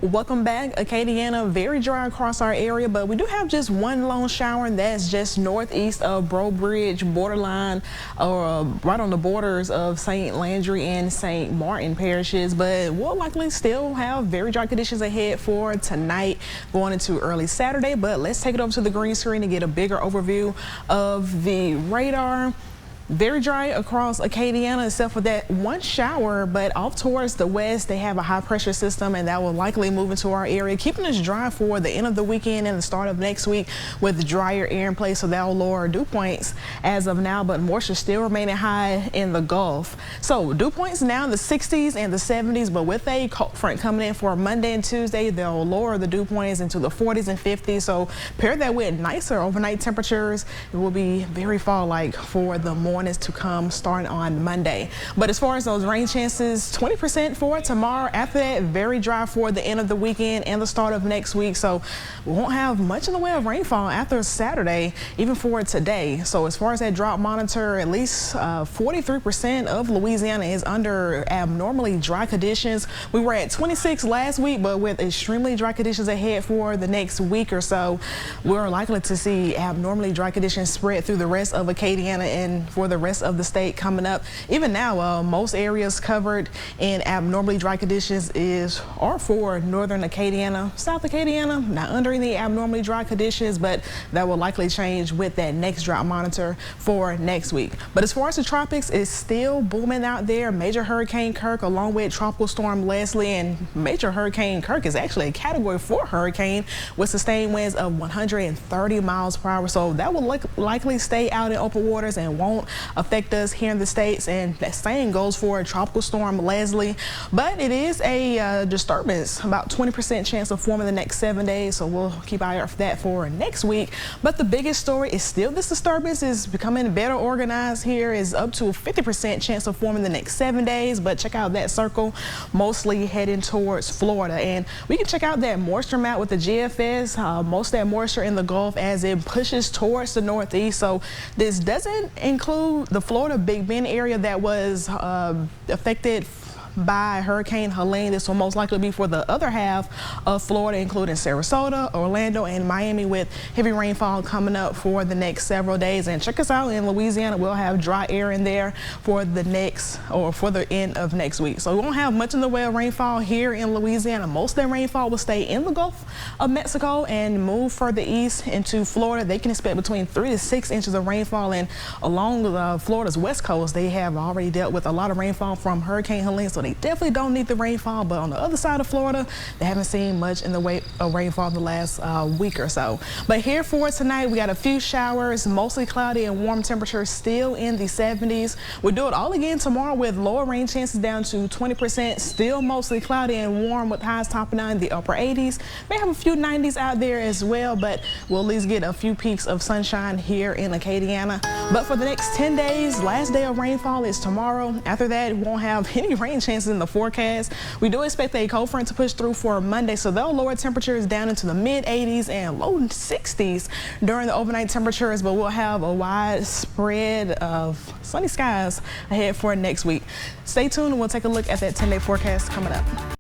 Welcome back. Acadiana, very dry across our area, but we do have just one lone shower, and that's just northeast of Bro Bridge, borderline, or right on the borders of St. Landry and St. Martin parishes. But we'll likely still have very dry conditions ahead for tonight, going into early Saturday. But let's take it over to the green screen and get a bigger overview of the radar. Very dry across Acadiana except for that one shower, but off towards the west they have a high pressure system, and that will likely move into our area, keeping us dry for the end of the weekend and the start of next week with drier air in place, so that will lower dew points as of now, but moisture still remaining high in the Gulf. So dew points now in the 60s and the 70s, but with a cold front coming in for Monday and Tuesday, they'll lower the dew points into the 40s and 50s. So pair that with nicer overnight temperatures, it will be very fall-like for the morning to come starting on Monday. But as far as those rain chances, 20% for tomorrow. After that, very dry for the end of the weekend and the start of next week. So we won't have much in the way of rainfall after Saturday, even for today. So as far as that drought monitor, at least 43% of Louisiana is under abnormally dry conditions. We were at 26 last week, but with extremely dry conditions ahead for the next week or so, we're likely to see abnormally dry conditions spread through the rest of Acadiana and for the rest of the state coming up. Even now, most areas covered in abnormally dry conditions are for northern Acadiana. South Acadiana, not under any abnormally dry conditions, but that will likely change with that next drought monitor for next week. But as far as the tropics, it's still booming out there. Major Hurricane Kirk along with Tropical Storm Leslie, and Major Hurricane Kirk is actually a Category 4 hurricane with sustained winds of 130 miles per hour. So that will likely stay out in open waters and won't affect us here in the States, and that same goes for Tropical Storm Leslie. But it is a disturbance, about 20% chance of forming the next 7 days, so we'll keep an eye out for that for next week. But the biggest story is still this disturbance is becoming better organized here, is up to a 50% chance of forming the next 7 days. But check out that circle, mostly heading towards Florida, and we can check out that moisture map with the GFS. Most of that moisture in the Gulf as it pushes towards the northeast. So this doesn't include the Florida Big Bend area that was affected by Hurricane Helene. This will most likely be for the other half of Florida, including Sarasota, Orlando, and Miami, with heavy rainfall coming up for the next several days. And check us out in Louisiana. We'll have dry air in there for the end of next week. So we won't have much in the way of rainfall here in Louisiana. Most of that rainfall will stay in the Gulf of Mexico and move further east into Florida. They can expect between 3 to 6 inches of rainfall, and along Florida's west coast, they have already dealt with a lot of rainfall from Hurricane Helene. So they definitely don't need the rainfall, but on the other side of Florida, they haven't seen much in the way of rainfall in the last week or so. But here for tonight, we got a few showers, mostly cloudy and warm temperatures still in the 70s. We'll do it all again tomorrow with lower rain chances down to 20%, still mostly cloudy and warm with highs topping out in the upper 80s. May have a few 90s out there as well, but we'll at least get a few peaks of sunshine here in Acadiana. But for the next 10 days, last day of rainfall is tomorrow. After that, we won't have any rain chances in the forecast. We do expect a cold front to push through for Monday, so they'll lower temperatures down into the mid 80s and low 60s during the overnight temperatures, but we'll have a wide spread of sunny skies ahead for next week. Stay tuned and we'll take a look at that 10-day forecast coming up.